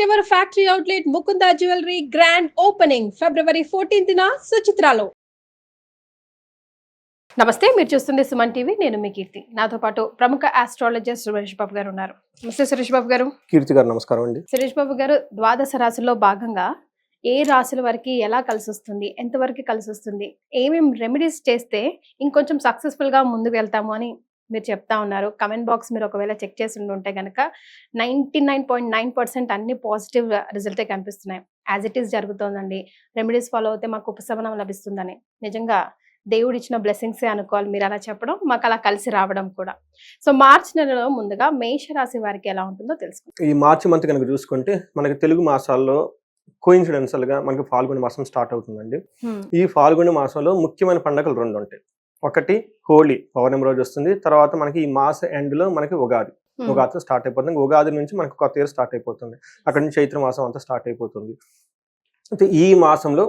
First ever factory outlet Mukunda jewellery grand opening February 14th సుచిత్రాలో. నమస్తే, మీరు చూస్తుంది సుమన్ టీవీ. నేను మీ కీర్తి. నాతో పాటు ప్రముఖ ఆస్ట్రాలజర్ సురేష్ బాబు గారు ఉన్నారు. నమస్తే సురేష్ బాబు గారు. కీర్తి గారు నమస్కారం అండి. సురేష్ బాబు గారు, ద్వాదశ రాశుల్లో భాగంగా ఏ రాశుల వరకు ఎలా కలిసి వస్తుంది, ఎంతవరకు కలిసి వస్తుంది, ఏమేమి రెమెడీస్ చేస్తే ఇంకొంచెం సక్సెస్ఫుల్ గా ముందుకు వెళ్తాము అని మీరు చెప్తా ఉన్నారు. కమెంట్ బాక్స్ మీరు ఒకవేళ చెక్ చేసి ఉంటే కనుక 99.9% అన్ని పాజిటివ్ రిజల్టే కనిపిస్తున్నాయి. యాజ్ ఇట్ ఈస్ జరుగుతోందండి. రెమెడీస్ ఫాలో అయితే మాకు ఉపశమనం లభిస్తుందని. నిజంగా దేవుడు ఇచ్చిన బ్లెస్సింగ్సే అనుకోవాలి మీరు అలా చెప్పడం, మాకు అలా కలిసి రావడం కూడా. సో మార్చి నెలలో ముందుగా మేషరాశి వారికి ఎలా ఉంటుందో తెలుసుకుందాం. ఈ మార్చి మంత్ కనుక చూసుకుంటే మనకి తెలుగు మాసాల్లో కోయిన్సిడెన్షియల్ గా మనకి ఫాల్గుణ మాసం స్టార్ట్ అవుతుందండి. ఈ ఫాల్గుణ మాసంలో ముఖ్యమైన పండుగలు 2 ఉంటాయి. ఒకటి హోలీ పౌర్ణమి రోజు వస్తుంది. తర్వాత మనకి ఈ మాస ఎండ్ లో మనకి ఉగాది స్టార్ట్ అయిపోతుంది. ఉగాది నుంచి మనకి కొత్త ఇయర్ స్టార్ట్ అయిపోతుంది. అక్కడ నుంచి చైత్ర మాసం అంతా స్టార్ట్ అయిపోతుంది. అయితే ఈ మాసంలో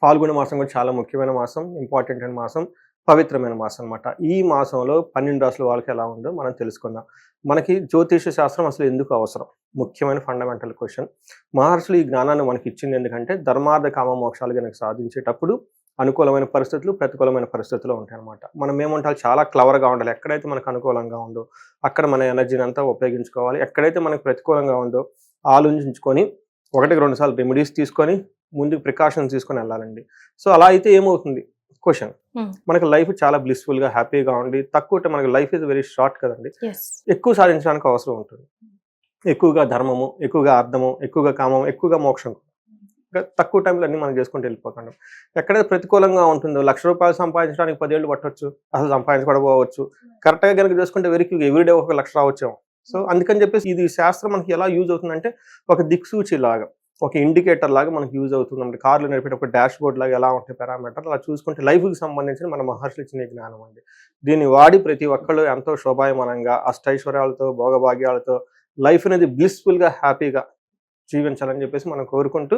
ఫాల్గుణ మాసం కూడా చాలా ముఖ్యమైన మాసం, ఇంపార్టెంట్ అయిన మాసం, పవిత్రమైన మాసం అనమాట. ఈ మాసంలో 12 రాసుల వాళ్ళకి ఎలా ఉందో మనం తెలుసుకుందాం. మనకి జ్యోతిష శాస్త్రం అసలు ఎందుకు అవసరం? ముఖ్యమైన ఫండమెంటల్ క్వశ్చన్. మహర్షులు ఈ జ్ఞానాన్ని మనకి ఇచ్చింది ఎందుకంటే ధర్మార్థ కామ మోక్షాలు కనుక సాధించేటప్పుడు అనుకూలమైన పరిస్థితులు, ప్రతికూలమైన పరిస్థితులు ఉంటాయన్నమాట. మనం ఏమంటారు, చాలా క్లవర్గా ఉండాలి. ఎక్కడైతే మనకు అనుకూలంగా ఉందో అక్కడ మన ఎనర్జీని అంతా ఉపయోగించుకోవాలి. ఎక్కడైతే మనకు ప్రతికూలంగా ఉందో ఆలోచించుకొని 1-2 సార్లు రెమెడీస్ తీసుకొని ముందుకు ప్రికాషన్స్ తీసుకొని వెళ్ళాలండి. సో అలా అయితే ఏమవుతుంది క్వశ్చన్, మనకి లైఫ్ చాలా బ్లిస్ఫుల్ గా హ్యాపీగా ఉండి తక్కువ, మనకి లైఫ్ ఇస్ వెరీ షార్ట్ కదండి. ఎక్కువ సాధించడానికి అవసరం ఉంటుంది. ఎక్కువగా ధర్మము, ఎక్కువగా అర్థము, ఎక్కువగా కామము, ఎక్కువగా మోక్షం. తక్కువ టైంలో అన్ని మనం చేసుకుంటూ వెళ్ళిపోతాం. ఎక్కడైతే ప్రతికూలంగా ఉంటుందో 1,00,000 రూపాయలు సంపాదించడానికి 10 ఏళ్ళు పట్టవచ్చు, అసలు సంపాదించకపోవచ్చు. కరెక్ట్గా కనుక చేసుకుంటే వెరీ ఎవ్రీడే 1,00,000 రావచ్చాము. సో అందుకని చెప్పేసి ఇది శాస్త్రం మనకి ఎలా యూజ్ అవుతుందంటే ఒక దిక్సూచి లాగా, ఒక ఇండికేటర్ లాగా మనకు యూజ్ అవుతుంది. అంటే కార్లు నడిపేట ఒక డాష్ బోర్డ్ లాగా ఎలా ఉంటాయి పారామీటర్, అలా చూసుకుంటే లైఫ్కి సంబంధించిన మన మహర్షులు ఇచ్చిన జ్ఞానం అండి. దీన్ని వాడి ప్రతి ఒక్కళ్ళు ఎంతో శోభాయమానంగా అష్టైశ్వర్యాలతో భోగభాగ్యాలతో లైఫ్ అనేది బ్లిస్ఫుల్గా హ్యాపీగా జీవించాలని చెప్పేసి మనం కోరుకుంటూ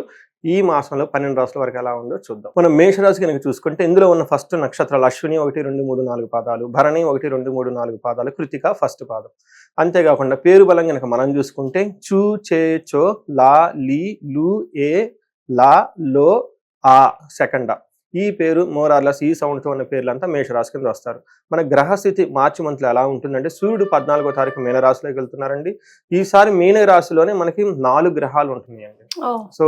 ఈ మాసంలో 12 రాసుల వరకు ఎలా ఉందో చూద్దాం. మనం మేషరాశి కనుక చూసుకుంటే ఇందులో ఉన్న ఫస్ట్ నక్షత్రాలు అశ్విని 1, 2, 3, 4 పాదాలు, భరణి 1, 2, 3, 4 పాదాలు, కృతిక ఫస్ట్ పాదం. అంతేకాకుండా పేరు బలం కనుక మనం చూసుకుంటే చూ, చే, చో, లా, లీ, లు, ఏ, లా, లో, ఆ సెకండ్. ఈ పేరు మోరార్లస్ ఈ సౌండ్తో ఉన్న పేర్లంతా మేషరాశి కింద వస్తారు. మన గ్రహస్థితి మార్చి మంత్లో ఎలా ఉంటుందంటే సూర్యుడు 14వ తారీఖు మీనరాశిలోకి వెళ్తున్నారండి. ఈసారి మీనరాశిలోనే మనకి 4 గ్రహాలు ఉంటున్నాయండి. సో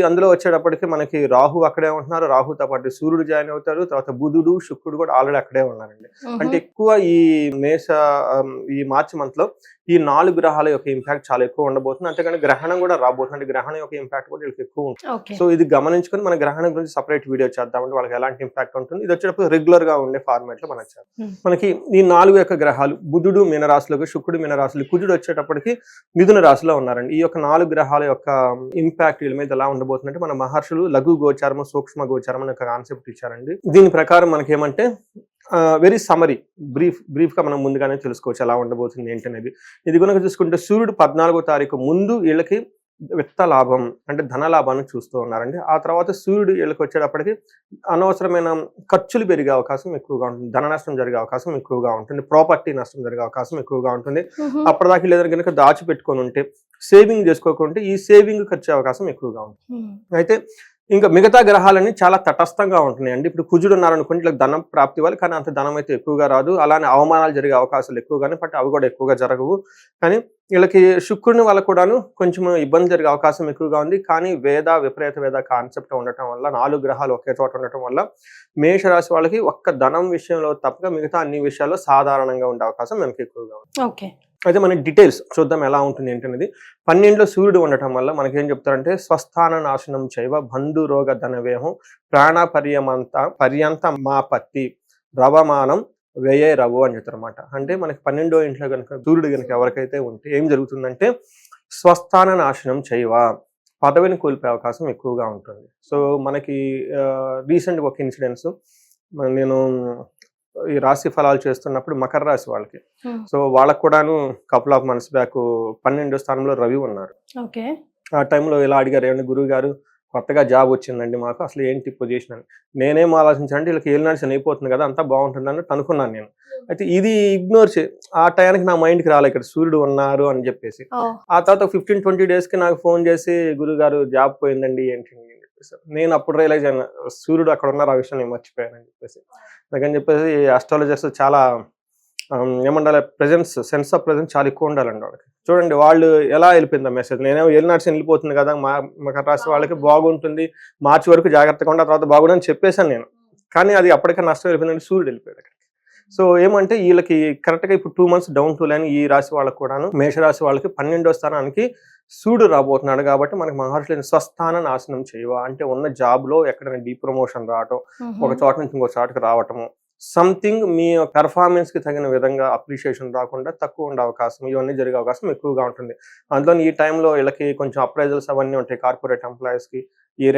అందులో వచ్చేటప్పటికి మనకి రాహు అక్కడే ఉంటున్నారు. రాహుతో పాటు సూర్యుడు జాయిన్ అవుతారు. తర్వాత బుధుడు, శుక్రుడు కూడా ఆల్రెడీ అక్కడే ఉన్నారండి. అంటే ఎక్కువ ఈ మార్చి మంత్ లో ఈ 4 గ్రహాల యొక్క ఇంపాక్ట్ చాలా ఎక్కువ ఉండబోతుంది. అంతేకాని గ్రహణం కూడా రాబోతుంది. అంటే గ్రహణం యొక్క ఇంపాక్ట్ కూడా వీళ్ళకి ఎక్కువ ఉంటుంది. సో ఇది గమనించుకొని మన గ్రహణం గురించి సపరేట్ వీడియో చేద్దామంటే వాళ్ళకి ఎలాంటి ఇంపాక్ట్ ఉంటుంది. ఇది వచ్చేటప్పుడు రెగ్యులర్ గా ఉండే ఫార్మాట్ లో మనం చేద్దాం. మనకి ఈ 4 యొక్క గ్రహాలు బుధుడు మీనరాశిలోకి, శుక్రుడు మీనరాశులు, కుజుడు వచ్చేటప్పటికి మిథున రాశిలో ఉన్నారండి. ఈ యొక్క 4 గ్రహాల యొక్క ఇంపాక్ట్ వీళ్ళ మీద ఎలా ఉండబోతుందంటే మన మహర్షులు లఘు గోచారము, సూక్ష్మ గోచారం అనే ఒక కాన్సెప్ట్ ఇచ్చారండి. దీని ప్రకారం మనకి ఏమంటే వెరీ సమరీ బ్రీఫ్ గా మనం ముందుగానే తెలుసుకోవచ్చు ఎలా ఉండబోతుంది ఏంటనేది. ఇది కనుక చూసుకుంటే సూర్యుడు 14వ తారీఖు ముందు వీళ్ళకి విత్త లాభం అంటే ధన లాభాన్ని చూస్తూ ఉన్నారండి. ఆ తర్వాత సూర్యుడు వీళ్ళకి వచ్చేటప్పటికి అనవసరమైన ఖర్చులు పెరిగే అవకాశం ఎక్కువగా ఉంటుంది, ధన నష్టం జరిగే అవకాశం ఎక్కువగా ఉంటుంది, ప్రాపర్టీ నష్టం జరిగే అవకాశం ఎక్కువగా ఉంటుంది. అప్పటిదాకా లేదని కనుక దాచిపెట్టుకొని ఉంటే, సేవింగ్ చేసుకోకుంటే ఈ సేవింగ్ ఖర్చు అవకాశం ఎక్కువగా ఉంటుంది. అయితే ఇంకా మిగతా గ్రహాలన్నీ చాలా తటస్థంగా ఉంటున్నాయండి. ఇప్పుడు కుజుడు ఉన్నారనుకోండి, ఇలా ధనం ప్రాప్తి వాళ్ళు, కానీ అంత ధనం అయితే ఎక్కువగా రాదు. అలానే అవమానాలు జరిగే అవకాశాలు ఎక్కువగానే, బట్ అవి కూడా ఎక్కువగా జరగవు. కానీ వీళ్ళకి శుక్రుని వల్ల కూడాను కొంచెం ఇబ్బంది జరిగే అవకాశం ఎక్కువగా ఉంది. కానీ విపరీత వేద కాన్సెప్ట్ ఉండటం వల్ల 4 గ్రహాలు ఒకే చోట ఉండటం వల్ల మేషరాశి వాళ్ళకి ఒక్క ధనం విషయంలో తప్పగా మిగతా అన్ని విషయాల్లో సాధారణంగా ఉండే అవకాశం మనకి ఎక్కువగా ఉంది. అయితే మన డీటెయిల్స్ చూద్దాం ఎలా ఉంటుంది ఏంటనేది. 12లో సూర్యుడు ఉండటం వల్ల మనకి ఏం చెప్తారంటే స్వస్థాన నాశనం చైవ బంధు రోగ ధనవేహం ప్రాణ పర్యంత మాపత్తి రవమానం వ్యయే రవు అని చెప్తారు అనమాట. అంటే మనకి 12వ ఇంట్లో కనుక సూర్యుడు కనుక ఎవరికైతే ఉంటే ఏం జరుగుతుందంటే స్వస్థాన నాశనం చైవ, పదవిని కోల్పోయే అవకాశం ఎక్కువగా ఉంటుంది. సో మనకి రీసెంట్గా ఒక ఇన్సిడెంట్స్, నేను ఈ రాశి ఫలాలు చేస్తున్నప్పుడు మకర రాశి వాళ్ళకి, సో వాళ్ళకు కూడాను కపుల్ ఆఫ్ మంత్స్ బ్యాక్ 12వ స్థానంలో రవి ఉన్నారు. ఆ టైంలో ఇలా అడిగారు, ఏమన్నా గురువు గారు కొత్తగా జాబ్ వచ్చిందండి మాకు, అసలు ఏంటి పొజిషన్ అని. నేనేం ఆలోచించానంటే వీళ్ళకి ఏలినాటి శని అయిపోతుంది కదా, అంతా బాగుంటుంది అన్నట్టు అనుకున్నాను నేను. అయితే ఇది ఇగ్నోర్ ఆ టయానికి నా మైండ్కి రాలే ఇక్కడ సూర్యుడు ఉన్నారు అని చెప్పేసి. ఆ తర్వాత 15-20 డేస్కి నాకు ఫోన్ చేసి గురుగారు జాబ్ పోయిందండి ఏంటి అని చెప్పేసి. నేను అప్పుడు రియలైజ్ అయినా సూర్యుడు అక్కడ ఉన్నారు, ఆ విషయం నేను మర్చిపోయాను అని చెప్పేసి. అందుకని చెప్పేసి ఆస్ట్రాలజర్స్ చాలా ఏమండాలి, సెన్స్ ఆఫ్ ప్రెజెన్స్ చాలా ఎక్కువ ఉండాలండి వాళ్ళకి. చూడండి వాళ్ళు ఎలా వెళ్ళిపోయింది ఆ మెసేజ్. నేనేమో ఏలినాటి శని వెళ్ళిపోతుంది కదా, మకర రాశి వాళ్ళకి బాగుంటుంది, మార్చి వరకు జాగ్రత్తగా ఉండి ఆ తర్వాత బాగుండని చెప్పేశాను నేను. కానీ అది అప్పటికే నష్టం వెళ్ళిపోయిందంటే సూర్యుడు వెళ్ళిపోయాడు అక్కడికి. సో ఏమంటే వీళ్ళకి కరెక్ట్గా ఇప్పుడు 2 months డౌన్ టు లైన్. ఈ రాశి వాళ్ళకి కూడాను, మేషరాశి వాళ్ళకి 12వ స్థానానికి సూర్యుడు రాబోతున్నాడు కాబట్టి మనకి మహర్షులు స్వస్థాన నాశనం చేయవా అంటే ఉన్న జాబ్లో ఎక్కడైనా డీప్రమోషన్ రావటం, ఒక చోట నుంచి ఇంకో చోటకి రావటము, సంథింగ్ మీ పెర్ఫార్మెన్స్కి తగిన విధంగా అప్రిషియేషన్ రాకుండా తక్కువ ఉండే అవకాశం, ఇవన్నీ జరిగే అవకాశం ఎక్కువగా ఉంటుంది. అందులో ఈ టైంలో వీళ్ళకి కొంచెం అప్రైజల్స్ అవన్నీ ఉంటాయి. కార్పొరేట్ ఎంప్లాయీస్కి ఈ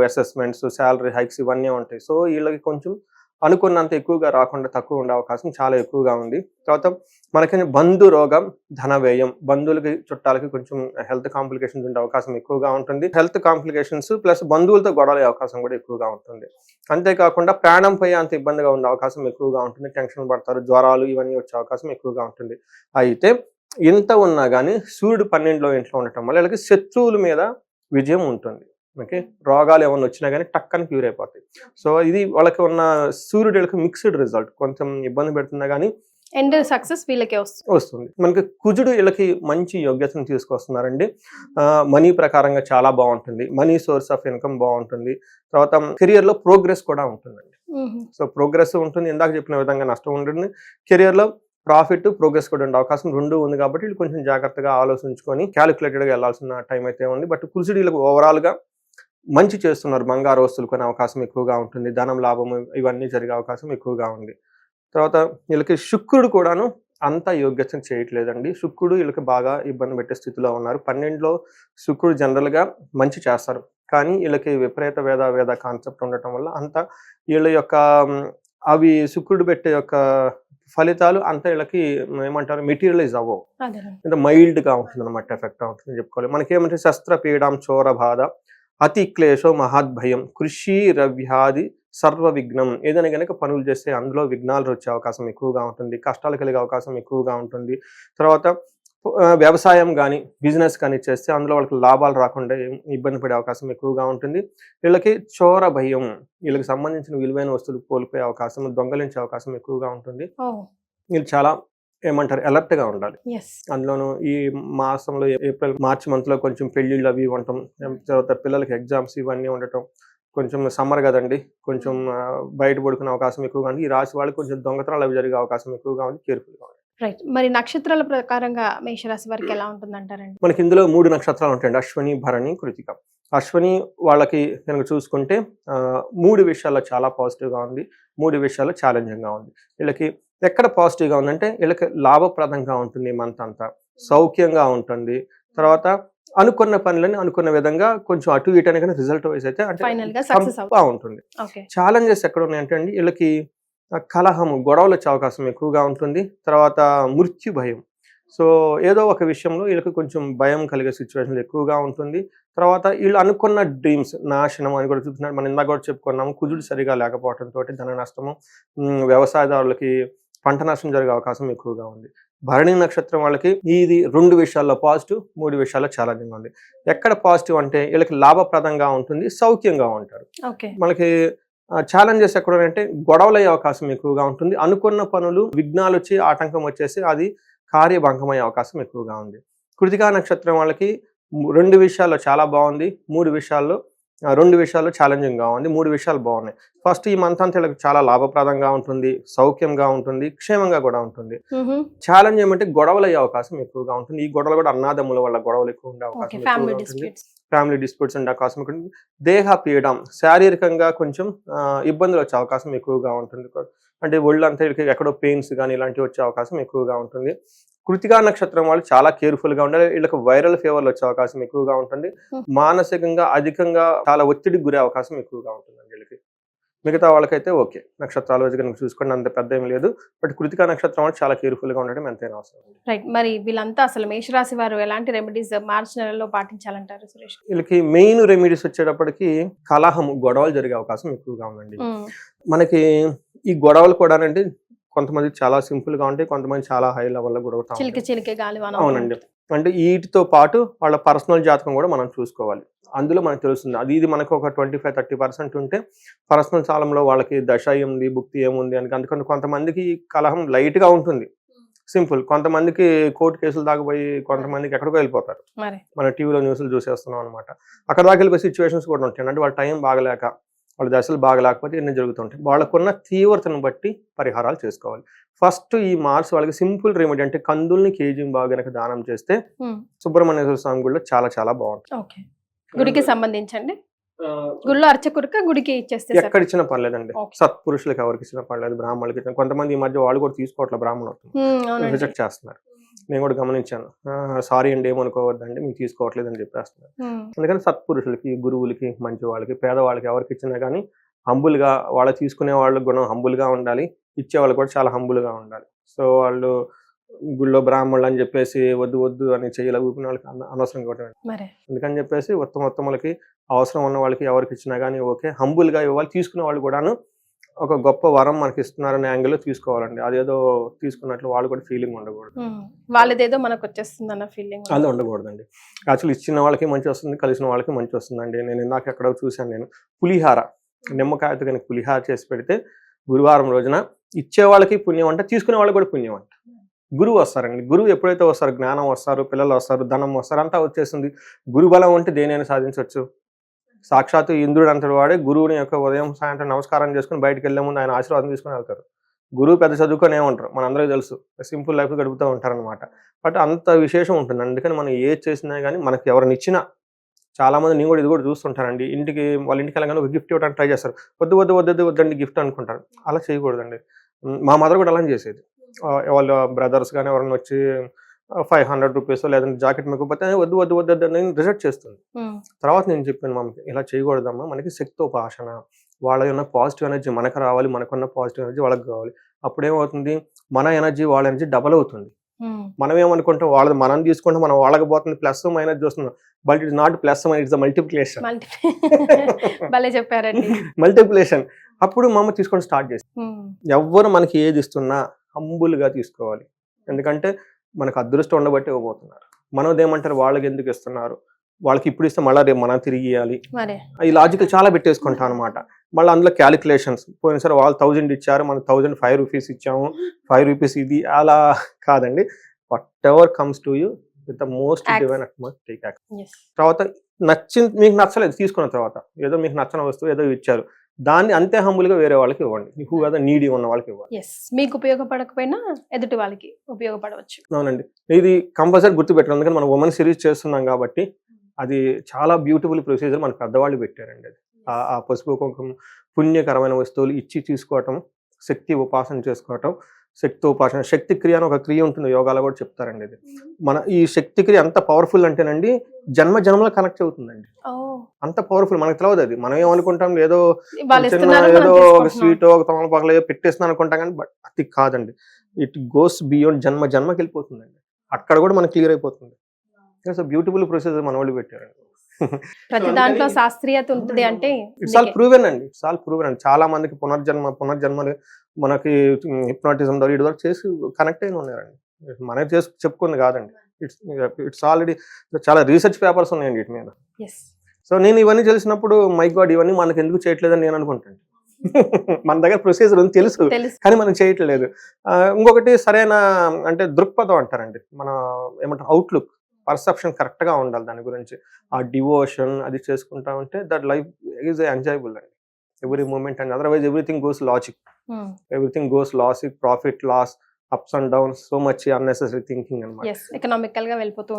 అసెస్మెంట్స్, శాలరీ హైక్స్ ఇవన్నీ ఉంటాయి. సో వీళ్ళకి కొంచెం అనుకున్నంత ఎక్కువగా రాకుండా తక్కువ ఉండే అవకాశం చాలా ఎక్కువగా ఉంది. తర్వాత మనకి బంధు రోగం, ధన వ్యయం, బంధువులకి చుట్టాలకి కొంచెం హెల్త్ కాంప్లికేషన్స్ ఉండే అవకాశం ఎక్కువగా ఉంటుంది. హెల్త్ కాంప్లికేషన్స్ ప్లస్ బంధువులతో గొడవలే అవకాశం కూడా ఎక్కువగా ఉంటుంది. అంతేకాకుండా ప్రాణం పై అంత ఇబ్బందిగా ఉండే అవకాశం ఎక్కువగా ఉంటుంది. టెన్షన్ పడతారు, జ్వరాలు ఇవన్నీ వచ్చే అవకాశం ఎక్కువగా ఉంటుంది. అయితే ఇంత ఉన్నా కానీ సూర్యుడు 12వ ఇంట్లో ఉండటం వల్ల వీళ్ళకి శత్రువుల మీద విజయం ఉంటుంది. ఓకే, రోగాలు ఏమైనా వచ్చినా కానీ టక్కని క్యూర్ అయిపోతాయి. సో ఇది వాళ్ళకి ఉన్న సూర్యుడు వీళ్ళకి మిక్స్డ్ రిజల్ట్, కొంచెం ఇబ్బంది పెడుతున్నా కానీ అండ్ సక్సెస్ వీళ్ళకే వస్తుంది. మనకి కుజుడు వీళ్ళకి మంచి యోగ్యతను తీసుకొస్తున్నారండి. మనీ ప్రకారంగా చాలా బాగుంటుంది, మనీ సోర్స్ ఆఫ్ ఇన్కమ్ బాగుంటుంది. తర్వాత కెరియర్ లో ప్రోగ్రెస్ కూడా ఉంటుందండి. సో ప్రోగ్రెస్ ఉంటుంది, ఇందాక చెప్పిన విధంగా నష్టం ఉంటుంది. కెరియర్ లో ప్రాఫిట్, ప్రోగ్రెస్ కూడా ఉండే అవకాశం రెండు ఉంది కాబట్టి వీళ్ళు కొంచెం జాగ్రత్తగా ఆలోచించుకొని క్యాలిక్యులేటెడ్గా వెళ్ళాల్సిన టైం అయితే ఉంది. బట్ కుజుడు వీళ్ళకి ఓవరాల్గా మంచి చేస్తున్నారు. బంగారు వస్తువులు కొనే అవకాశం ఎక్కువగా ఉంటుంది, ధనం లాభము ఇవన్నీ జరిగే అవకాశం ఎక్కువగా ఉంది. తర్వాత వీళ్ళకి శుక్రుడు కూడాను అంత యోగ్యతను చేయట్లేదండి. శుక్రుడు వీళ్ళకి బాగా ఇబ్బంది పెట్టే స్థితిలో ఉన్నారు. 12లో శుక్రుడు జనరల్గా మంచి చేస్తారు, కానీ వీళ్ళకి విపరీత వేద కాన్సెప్ట్ ఉండటం వల్ల అంత వీళ్ళ యొక్క అవి శుక్రుడు పెట్టే యొక్క ఫలితాలు అంతా వీళ్ళకి ఏమంటారు మెటీరియలైజ్ అవ్వవు, ఇంత మైల్డ్గా ఉంటుంది అనమాట, ఎఫెక్ట్ అవుతుంది చెప్పుకోవాలి. మనకేమంటే శస్త్రపీడం, చోర బాధ, అతి క్లేశో మహాద్భయం, కృషి రవ్యాధి సర్వ విఘ్నం. ఏదైనా కనుక పనులు చేస్తే అందులో విఘ్నాలు వచ్చే అవకాశం ఎక్కువగా ఉంటుంది, కష్టాలు కలిగే అవకాశం ఎక్కువగా ఉంటుంది. తర్వాత వ్యవసాయం కానీ బిజినెస్ కానీ చేస్తే అందులో వాళ్ళకి లాభాలు రాకుండా ఇబ్బంది పడే అవకాశం ఎక్కువగా ఉంటుంది. వీళ్ళకి చోర భయం, వీళ్ళకి సంబంధించిన విలువైన వస్తువులు కోల్పోయే అవకాశం, దొంగలించే అవకాశం ఎక్కువగా ఉంటుంది. వీళ్ళు చాలా ఏమంటారు అలర్ట్గా ఉండాలి. అందులోనూ ఈ మాసంలో ఏప్రిల్ మార్చి మంత్లో కొంచెం పెళ్ళిళ్ళు అవి ఉండటం, తర్వాత పిల్లలకి ఎగ్జామ్స్ ఇవన్నీ ఉండటం, కొంచెం సమ్మర్ కదండి, కొంచెం బయట పడుకునే అవకాశం ఎక్కువగా ఉంది. ఈ రాశి వాళ్ళకి కొంచెం దొంగతనాలు అవి జరిగే అవకాశం ఎక్కువగా ఉంది, కేర్ఫుల్గా ఉంది. రైట్. మరి నక్షత్రాల ప్రకారంగా మేషరాశి వారికి ఎలా ఉంటుంది అంటారండి? మనకి ఇందులో 3 నక్షత్రాలు ఉంటాయండి, అశ్వని, భరణి, కృతిక. అశ్వని వాళ్ళకి కనుక చూసుకుంటే 3 విషయాల్లో చాలా పాజిటివ్గా ఉంది, 3 విషయాల్లో ఛాలెంజింగ్గా ఉంది. వీళ్ళకి ఎక్కడ పాజిటివ్గా ఉందంటే వీళ్ళకి లాభప్రదంగా ఉంటుంది, మంత్ అంతా సౌఖ్యంగా ఉంటుంది. తర్వాత అనుకున్న పనులని అనుకున్న విధంగా కొంచెం అటు ఇటు కానీ రిజల్ట్ వైజ్ అయితే అంటే బాగుంటుంది. ఛాలెంజెస్ ఎక్కడ ఉన్నాయంటే అండి వీళ్ళకి కలహము, గొడవలు వచ్చే అవకాశం ఎక్కువగా ఉంటుంది. తర్వాత మృత్యు భయం, సో ఏదో ఒక విషయంలో వీళ్ళకి కొంచెం భయం కలిగే సిచ్యువేషన్ ఎక్కువగా ఉంటుంది. తర్వాత వీళ్ళు అనుకున్న డ్రీమ్స్ నాశనం అని కూడా చూస్తున్నారు. మనం ఇందాక కూడా చెప్పుకున్నాము, కుజుడు సరిగా లేకపోవడంతో ధన నష్టము, వ్యవసాయదారులకి పంట నష్టం జరిగే అవకాశం ఎక్కువగా ఉంది. భరణి నక్షత్రం వాళ్ళకి ఇది 2 విషయాల్లో పాజిటివ్, 3 విషయాల్లో ఛాలెంజింగ్ ఉంది. ఎక్కడ పాజిటివ్ అంటే వీళ్ళకి లాభప్రదంగా ఉంటుంది, సౌఖ్యంగా ఉంటారు. మనకి ఛాలెంజెస్ ఎక్కడ అంటే గొడవలు అయ్యే అవకాశం ఎక్కువగా ఉంటుంది, అనుకున్న పనులు విఘ్నాలు వచ్చి ఆటంకం వచ్చేసి అది కార్యభంగమయ్యే అవకాశం ఎక్కువగా ఉంది. కృతికా నక్షత్రం వాళ్ళకి 2 విషయాల్లో చాలా బాగుంది, 3 విషయాల్లో 2 విషయాల్లో ఛాలెంజింగ్గా ఉంది, 3 విషయాలు బాగున్నాయి. ఫస్ట్ ఈ మంత్ అంతా వీళ్ళకి చాలా లాభప్రదంగా ఉంటుంది, సౌఖ్యంగా ఉంటుంది, క్షేమంగా కూడా ఉంటుంది. ఛాలెంజ్ ఏమంటే గొడవలు అయ్యే అవకాశం ఎక్కువగా ఉంటుంది. ఈ గొడవలు కూడా అన్నాదమ్ముల వల్ల గొడవలు ఎక్కువ ఉండే అవకాశం ఉంటుంది, ఫ్యామిలీ డిస్ప్యూట్స్ ఉండే అవకాశం ఉంటుంది. దేహ పీడం, శారీరకంగా కొంచెం ఇబ్బందులు వచ్చే అవకాశం ఎక్కువగా ఉంటుంది. అంటే ఒళ్ళంతా ఎక్కడో పెయిన్స్ కానీ ఇలాంటివి వచ్చే అవకాశం ఎక్కువగా ఉంటుంది. కృతికా నక్షత్రం వాళ్ళు చాలా కేర్ఫుల్ గా ఉండాలి. వీళ్ళకి వైరల్ ఫీవర్లు వచ్చే అవకాశం ఎక్కువగా ఉంటుంది. మానసికంగా అధికంగా చాలా ఒత్తిడికి గురే అవకాశం ఎక్కువగా ఉంటుంది వీళ్ళకి. మిగతా వాళ్ళకైతే ఓకే, నక్షత్రాలు వైజ్గా చూసుకోండి, అంత పెద్ద ఏం లేదు. బట్ కృతికా నక్షత్రం వాళ్ళు చాలా కేర్ఫుల్గా ఉండడం ఎంతైనా అవసరం. రైట్. మరి వీళ్ళంతా అసలు మేషరాశి వారు ఎలాంటి రెమెడీస్ మార్చి నెలలో పాటించాలంటారు సురేష్? వీళ్ళకి మెయిన్ రెమెడీస్ వచ్చేటప్పటికి కలహము, గొడవలు జరిగే అవకాశం ఎక్కువగా ఉందండి. మనకి ఈ గొడవలు కూడా అంటే కొంతమంది చాలా సింపుల్ గా ఉంటాయి, కొంతమంది చాలా హై లెవెల్ లో గొడవతా ఉంటాయి. అవునండి. అంటే వీటితో పాటు వాళ్ళ పర్సనల్ జాతకం కూడా మనం చూసుకోవాలి. అందులో మనకు తెలుస్తుంది. ఇది మనకు ఒక 25-30% ఉంటే పర్సనల్ కాలంలో వాళ్ళకి దశ ఏముంది, భుక్తి ఏముంది అని. అందుకని కొంతమందికి కలహం లైట్ గా ఉంటుంది, సింపుల్. కొంతమందికి కోర్టు కేసులు దాకా పోయి కొంతమందికి ఎక్కడికో వెళ్ళిపోతారు. మన టీవీలో న్యూస్లు చూసేస్తున్నాం అనమాట. అక్కడ దాకా వెళ్ళిపోయి సిచ్యువేషన్స్ కూడా ఉంటాయి. అంటే వాళ్ళ టైం బాగలేక, వాళ్ళ దశలు బాగలేకపోతే ఎన్ని జరుగుతుంటాయి. వాళ్ళకున్న తీవ్రతను బట్టి పరిహారాలు చేసుకోవాలి. ఫస్ట్ ఈ మార్చ్ వాళ్ళకి సింపుల్ రెమెడీ అంటే కందుల్ని కేజీ బాగా గనక దానం చేస్తే సుబ్రహ్మణ్యేశ్వర స్వామి గుడిలో చాలా చాలా బాగుంటుంది. గుడికి సంబంధించండి, గుడిలో అర్చకుడికి గుడికి ఇచ్చేస్తే ఎక్కడ ఇచ్చినా పర్లేదండి. సత్పురుషులకు ఎవరికి ఇచ్చినా పర్లేదు, బ్రాహ్మణులకి ఇచ్చిన. కొంతమంది ఈ మధ్య వాళ్ళు కూడా తీసుకోవట్లేదు, బ్రాహ్మణులు రిజెక్ట్ చేస్తున్నారు. నేను కూడా గమనించాను. సారీ అండి, ఏమనుకోవద్దండి, మీకు తీసుకోవట్లేదు అని చెప్పేస్తున్నారు. అందుకని సత్పురుషులకి, గురువులకి, మంచి వాళ్ళకి, పేదవాళ్ళకి ఎవరికి ఇచ్చినా కానీ హంబుల్ గా, వాళ్ళు తీసుకునే వాళ్ళ గుణం హంబుల్ గా ఉండాలి, ఇచ్చే వాళ్ళు కూడా చాలా హంబుల్ గా ఉండాలి. సో వాళ్ళు గుళ్ళో బ్రాహ్మణులు అని చెప్పేసి వద్దు వద్దు అని చేయలే ఊపిన వాళ్ళకి అనవసరం కూడా. అందుకని చెప్పేసి ఉత్తమోత్తములకి, అవసరం ఉన్న వాళ్ళకి ఎవరికి ఇచ్చినా కానీ ఓకే, హంబుల్ గా ఇవ్వాలి. తీసుకునే వాళ్ళు కూడాను ఒక గొప్ప వరం మనకి ఇస్తున్నారనే యాంగిల్లో తీసుకోవాలండి. అదేదో తీసుకున్నట్లు వాళ్ళు కూడా ఫీలింగ్ ఉండకూడదు, వాళ్ళదేదో మనకు వచ్చేస్తుంది అన్న ఫీలింగ్ అలా ఉండకూడదండి. యాక్చువల్లీ ఇచ్చిన వాళ్ళకి మంచి వస్తుంది, కలిసిన వాళ్ళకి మంచి వస్తుందండి. నేను ఇందాక ఎక్కడో చూశాను, నేను పులిహార, నిమ్మకాయతో కనుక పులిహార చేసి పెడితే గురువారం రోజున ఇచ్చే వాళ్ళకి పుణ్యం అంట, తీసుకునే వాళ్ళకి కూడా పుణ్యం అంట. గురువు వస్తారండి. గురువు ఎప్పుడైతే వస్తారు, జ్ఞానం వస్తారు, పిల్లలు వస్తారు, ధనం వస్తారు, అంతా వచ్చేస్తుంది. గురుబలం ఉంటే దేనైనా సాధించవచ్చు. సాక్షాత్తు ఇంద్రుడు అంతటి వాడే గురువుని యొక్క ఉదయం సాయంత్రం నమస్కారం చేసుకుని బయటకు వెళ్లే ముందు ఆయన ఆశీర్వాదం తీసుకుని వెళ్తారు. గురువు పెద్ద చదువుకొని ఏమంటారు, మనందరికీ తెలుసు, సింపుల్ లైఫ్ గడుపుతూ ఉంటారనమాట. బట్ అంత విశేషం ఉంటుంది. అందుకని మనం ఏది చేసినా కానీ మనకి ఎవరిని ఇచ్చినా, చాలా మంది నేను కూడా ఇది కూడా చూస్తుంటానండి, ఇంటికి వాళ్ళ ఇంటికి వెళ్ళగానే ఒక గిఫ్ట్ ఇవ్వడానికి ట్రై చేస్తారు. వద్దు వద్దు వద్దు వద్దండి గిఫ్ట్ అనుకుంటారు. అలా చేయకూడదండి. మా మదర్ కూడా అలా చేసేది. వాళ్ళ బ్రదర్స్ కానీ ఎవరైనా వచ్చి 500 రూపీస్ లేదంటే జాకెట్ మేకపోతే వద్దు వద్దు వద్దు నేను రిజెక్ట్ చేస్తుంది. తర్వాత నేను చెప్పాను, మమ్మకి ఇలా చేయకూడదమ్మా, మనకి శక్తోపాసన, వాళ్ళ ఉన్న పాజిటివ్ ఎనర్జీ మనకు రావాలి, మనకున్న పాజిటివ్ ఎనర్జీ వాళ్ళకి కావాలి. అప్పుడేమవుతుంది, మన ఎనర్జీ వాళ్ళ ఎనర్జీ డబల్ అవుతుంది. మనం ఏమనుకుంటాం, వాళ్ళది మనం తీసుకుంటే మనం వాళ్ళకి పోతుంది, ప్లస్ మైనస్ చూస్తున్నాం. But it's not plus minus, it's multiplication. Multiplication. అప్పుడు మా అమ్మ తీసుకొని స్టార్ట్ చేసి, ఎవ్వరు మనకి ఏది ఇస్తున్నా హంబుల్ గా తీసుకోవాలి. ఎందుకంటే మనకు అదృష్టం ఉండబట్టి ఇవ్వబోతున్నారు. మనోదేమంటారు, వాళ్ళకి ఎందుకు ఇస్తున్నారు, వాళ్ళకి ఇప్పుడు ఇస్తే మళ్ళీ రేపు మనం తిరిగి ఇవ్వాలి. ఈ లాజికల్ చాలా పెట్టేసుకుంటాం అనమాట. మళ్ళీ అందులో క్యాలిక్యులేషన్స్, పోయినసారి వాళ్ళు 1000 ఇచ్చారు, మనం 1005 రూపీస్ ఇచ్చాము, 5 రూపీస్ ఇది, అలా కాదండి. What ever comes to you with the most divine Atmos take action. తర్వాత మీకు నచ్చలేదు, తీసుకున్న తర్వాత ఏదో మీకు నచ్చని వస్తువు ఏదో ఇచ్చారు, దాన్ని అంతే హంబుల్ గా వేరే వాళ్ళకి ఇవ్వండి. మీకు కదా నీడీ ఉన్న వాళ్ళకి ఇవ్వండి. మీకు ఉపయోగపడకపోయినా ఎదుటి వాళ్ళకి ఉపయోగపడవచ్చు. అవునండి, ఇది కంపల్సరీ గుర్తుపెట్టాలి. అందుకని మనం ఉమెన్ సిరీస్ చేస్తున్నాం కాబట్టి అది చాలా బ్యూటిఫుల్ ప్రొసీజర్ మన పెద్దవాళ్ళు పెట్టారండి. అది ఆ పసుపు కుంకుమ పుణ్యకరమైన వస్తువులు ఇచ్చి తీసుకోవటం, శక్తి ఉపాసన చేసుకోవటం. శక్తి ఉపాసన, శక్తి క్రియ అని ఒక క్రియ ఉంటుంది, యోగాలో కూడా చెప్తారండి. ఇది మన ఈ శక్తి క్రియ ఎంత పవర్ఫుల్ అంటేనండి, జన్మ జన్మలో కనెక్ట్ అవుతుందండి. అంత పవర్ఫుల్. మనకు తెలియదు అది. మనం ఏమనుకుంటాం, ఏదో ఏదో ఒక స్వీట్ ఒక తమలపాకులో పెట్టేస్తున్నాం అనుకుంటాం, కానీ బట్ అది కాదండి. ఇట్ గోస్ బియాండ్, జన్మ జన్మకి వెళ్ళిపోతుందండి. అక్కడ కూడా మనకు క్లియర్ అయిపోతుంది. బ్యూటిఫుల్ ప్రొసీజర్ మన వాళ్ళు పెట్టారండి. ప్రతి దాంట్లో శాస్త్రీయత ఉంటుంది అంటే ఇట్స్ ఆల్ ప్రూవెన్ అండి. ఇట్స్ ఆల్ ప్రూవెన్ అండి. చాలా మందికి పునర్జన్మలు మనకి హిప్నాటిజం ద్వారా ఇటు వరకు చేసి కనెక్ట్ అయిన ఉన్నారండి. మనకి చేసి చెప్పుకుంది కాదండి. ఇట్స్ ఆల్రెడీ చాలా రీసెర్చ్ పేపర్స్ ఉన్నాయండి వీటి మీద. సో నేను ఇవన్నీ తెలిసినప్పుడు మై గాడ్, ఇవన్నీ మనకు ఎందుకు చేయట్లేదని నేను అనుకుంటాను. మన దగ్గర ప్రొసీజర్ ఉంది తెలుసు, కానీ మనం చేయట్లేదు. ఇంకొకటి సరైన అంటే దృక్పథం అంటారండి, మన ఏమంటారు అవుట్లుక్, పర్సెప్షన్ కరెక్ట్ గా ఉండాలి దాని గురించి. ఆ డివోషన్ అది చేసుకుంటా ఉంటే దట్ లైఫ్ ఈజ్ ఎంజాయబుల్ అండి, every moment. And otherwise everything goes logic, everything goes logic, profit loss, ups and downs, so much unnecessary thinking అనమాట. ఎకనామికల్ గా వెళ్ళిపోతూ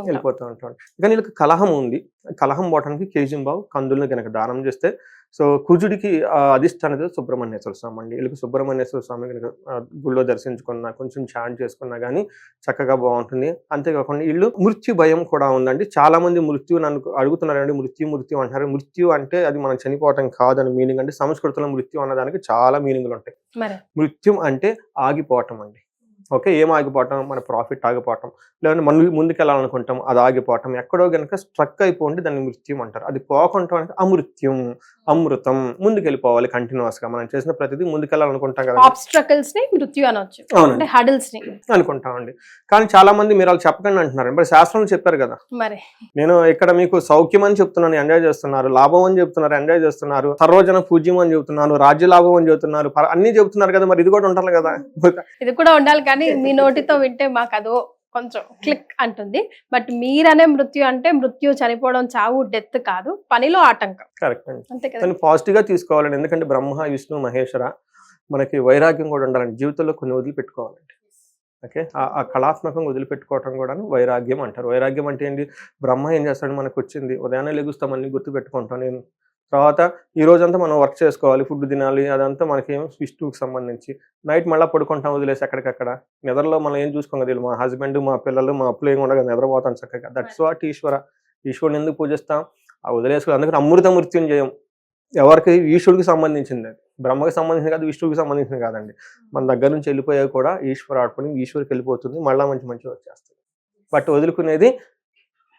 ఉంటాం. కానీ వీళ్ళకి కలహం ఉంది, కలహం పోవడానికి కేజీంబావు కందులను కనుక దానం చేస్తే సో కుజుడికి అధిష్టానది సుబ్రహ్మణ్యేశ్వర స్వామి అండి. వీళ్ళకి సుబ్రహ్మణ్యేశ్వర స్వామి కనుక గుళ్ళో దర్శించుకున్నా కొంచెం చాంట్ చేసుకున్నా కానీ చక్కగా బాగుంటుంది. అంతేకాకుండా వీళ్ళు మృత్యు భయం కూడా ఉందండి. చాలా మంది మృత్యు నన్ను అడుగుతున్నారండి, మృత్యు అంటారు. మృత్యు అంటే అది మనం చనిపోవటం కాదని మీనింగ్ అంటే సంస్కృతంలో మృత్యు అన్నదానికి చాలా మీనింగ్లు ఉంటాయి. మృత్యు అంటే ఆగిపోవటం అండి. ఓకే, ఏం ఆగిపోవటం, మన ప్రాఫిట్ ఆగిపోవటం, లేదంటే మనం ముందుకెళ్ళాలనుకుంటాం అది ఆగిపోవటం, ఎక్కడో కనుక స్ట్రక్ అయిపోండి దాన్ని మృత్యం అంటారు. అది పోకుండా అమృత్యం, అమృతం, ముందుకెళ్ళిపోవాలి కంటిన్యూస్ గా. మనం చేసిన ప్రతిదీ ముందుకెళ్ళాలనుకుంటాం కదా, ఆబ్స్ట్రకల్స్ ని మృత్యు అనొచ్చు, అంటే హడిల్స్ ని అనుకుంటామండి. కానీ చాలా మంది మీరు వాళ్ళు చెప్పకండి అంటున్నారు. మరి శాస్త్రం చెప్పారు కదా, మరి నేను ఇక్కడ మీకు సౌఖ్యం అని చెప్తున్నాను, ఎంజాయ్ చేస్తున్నారు, లాభం అని చెప్తున్నారు, ఎంజాయ్ చేస్తున్నారు, సర్వజన పూజ్యం అని చెబుతున్నారు, రాజ్య లాభం అని చెబుతున్నారు, అన్ని చెబుతున్నారు కదా, మరి ఇది కూడా ఉండాలి కదా. ఇది కూడా ఉండాలి, కానీ మీ నోటితో వింటే మాకు అదో కొంచెం క్లిక్ అంటుంది. బట్ మీరనే మృత్యు అంటే మృత్యు చనిపోవడం, చావు, డెత్ కాదు, పనిలో ఆటంకం. కరెక్ట్ అండి, అంతే కదా. పాజిటివ్ గా తీసుకోవాలండి. ఎందుకంటే బ్రహ్మ విష్ణు మహేశ్వర మనకి వైరాగ్యం కూడా ఉండాలండి. జీవితంలో కొన్ని వదిలిపెట్టుకోవాలండి. ఓకే, ఆ కళాత్మకంగా వదిలిపెట్టుకోవటం కూడా వైరాగ్యం అంటారు. వైరాగ్యం అంటే ఏంటి, బ్రహ్మ ఏం చేస్తాడు, మనకు వచ్చింది ఉదయాన్నే లెగుస్తాం, అన్ని గుర్తు పెట్టుకుంటాం. నేను తర్వాత ఈ రోజంతా మనం వర్క్ చేసుకోవాలి, ఫుడ్ తినాలి, అదంతా మనకి విష్ణువుకి సంబంధించి. నైట్ మళ్ళీ పడుకుంటాం వదిలేసి ఎక్కడికక్కడ. నిద్రలో మనం ఏం చూసుకోం కదా, మా హస్బెండ్, మా పిల్లలు, మా అప్పులు ఏం ఉండగా నిద్రపోతాం చక్కగా. దట్స్ వాట్ ఈశ్వరుని ఎందుకు పూజిస్తాం, ఆ వదిలేసుకోవాలి. అందుకని అమృత మృత్యుంజయం ఎవరికి, ఈశ్వరుడికి సంబంధించింది. అది బ్రహ్మకి సంబంధించింది కాదు, విష్ణువుకి సంబంధించింది కాదండి. మన దగ్గర నుంచి వెళ్ళిపోయాక కూడా ఈశ్వరు ఆడుకుని ఈశ్వరికి వెళ్ళిపోతుంది, మళ్ళీ మంచి మంచి వచ్చేస్తుంది. బట్ వదులుకునేది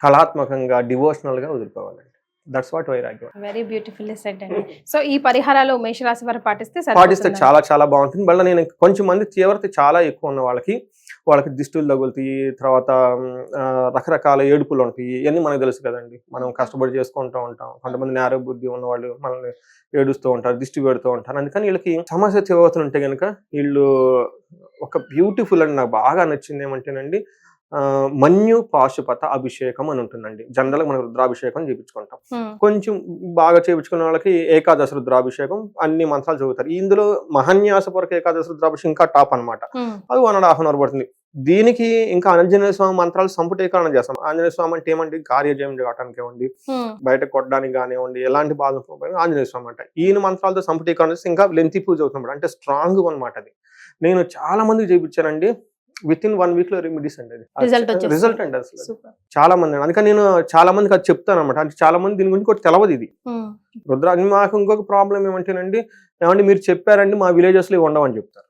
కళాత్మకంగా, డివోషనల్ గా వదులుకోవాలండి. దట్స్ వాట్ వైరాగ్యం. వెరీ బ్యూటిఫుల్లీ సెడ్ అండి. సో ఈ పరిహారాలు మేషరాశి వారు పాటిస్తే చాలా చాలా బాగుంటుంది. మళ్ళీ నేను కొంచెం మంది తీవ్రత చాలా ఎక్కువ ఉన్న వాళ్ళకి దిష్టులు తగులుతాయి, తర్వాత రకరకాల ఏడుపులు ఉంటాయి. ఇవన్నీ మనకు తెలుసు కదండి, మనం కష్టపడి చేసుకుంటూ ఉంటాం. కొంతమంది నేర బుద్ధి ఉన్న వాళ్ళు మనల్ని ఏడుస్తూ ఉంటారు, దిష్టి పెడుతూ ఉంటారు. అందుకని వీళ్ళకి సమస్య తీవ్రతలు ఉంటే కనుక వీళ్ళు ఒక బ్యూటిఫుల్ అండి, నాకు బాగా నచ్చింది ఏమంటేనండి, మన్యు పాశుపత అభిషేకం అని ఉంటుందండి. జనరల్ గా మనం రుద్రాభిషేకం చేయించుకుంటాం. కొంచెం బాగా చేయించుకున్న వాళ్ళకి ఏకాదశ రుద్రాభిషేకం అన్ని మంత్రాలు చదువుతారు. ఇందులో మహాన్యాసపూర్వక ఏకాదశ రుద్రాభిషేకం ఇంకా టాప్ అనమాట. అది 1.5 hour పడుతుంది. దీనికి ఇంకా ఆంజనేయ స్వామి మంత్రాలు సంపుటీకరణ చేస్తాం. ఆంజనేయ స్వామి అంటే ఏమండి, కార్యజయం చేయడానికి ఇవ్వండి, బయట కొట్టడానికి కానివ్వండి, ఎలాంటి బాధలు ఆంజనేయ స్వామి అంటే ఈయన మంత్రాలతో సంపుటీకరణ చేస్తే ఇంకా లెంతీ పూజ అవుతుంది, అంటే స్ట్రాంగ్ అనమాట. అది నేను చాలా మందికి చేయించానండి. విత్ ఇన్ 1 week లో రెమెడీస్ అండి, రిజల్ట్ అండి అసలు చాలా మంది. అందుకని నేను చాలా మందికి అది చెప్తాను అనమాట. అంటే చాలా మంది దీని గురించి కూడా తెలవదు. ఇది రుద్రాగ్ని. మాకు ఇంకొక ప్రాబ్లం ఏమంటేనండి, ఏమంటే మీరు చెప్పారండి మా విలేజెస్ లో ఉండవని చెప్తారు.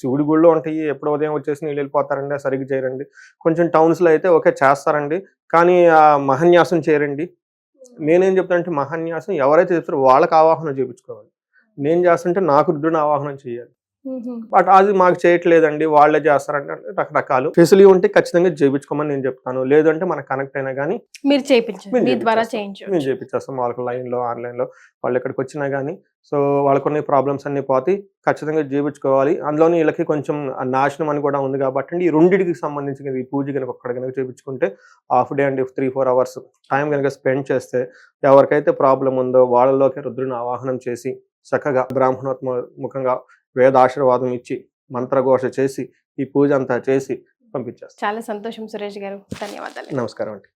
శివుడి గుళ్ళో ఉంటాయి, ఎప్పుడో ఉదయం వచ్చేసి నీళ్ళు వెళ్ళిపోతారండి, సరిగ్గా చేయరండి. కొంచెం టౌన్స్ లో అయితే ఓకే చేస్తారండి, కానీ ఆ మహాన్యాసం చేయరండి. నేనేం చెప్తానంటే, మహాన్యాసం ఎవరైతే చెప్తారో వాళ్ళకి ఆవాహన చేయించుకోవాలి. నేను చేస్తుంటే నాకు రుద్రుని ఆవాహనం చేయాలి. బట్ అది మాకు చేయట్లేదండి, వాళ్ళే చేస్తారంటే రకరకాలు ఫెసిలిటీ ఉంటే ఖచ్చితంగా చేయించుకోమని నేను చెప్తాను. లేదంటే మనకు కనెక్ట్ అయినా కానీ మీరు చేయించేస్తాం. వాళ్ళకి లైన్ లో, ఆన్లైన్ లో వాళ్ళు ఎక్కడికి వచ్చినా కానీ. సో వాళ్ళకు కొన్ని ప్రాబ్లమ్స్ అన్ని పోతే ఖచ్చితంగా చేయించుకోవాలి. అందులోని వీళ్ళకి కొంచెం నాశనం అని కూడా ఉంది కాబట్టి ఈ రెండింటికి సంబంధించి ఈ పూజ కనుక ఒక్కడ కనుక చేయించుకుంటే హాఫ్ డే అండి 3-4 hours టైం కనుక స్పెండ్ చేస్తే ఎవరికైతే ప్రాబ్లం ఉందో వాళ్ళలోకి రుద్రుని ఆవాహనం చేసి చక్కగా బ్రాహ్మణోత్ముఖంగా వేదాశీర్వాదం ఇచ్చి మంత్రఘోష చేసి ఈ పూజ అంతా చేసి పంపించేస్తాం. చాలా సంతోషం సురేష్ గారు, ధన్యవాదాలు. నమస్కారం అండి.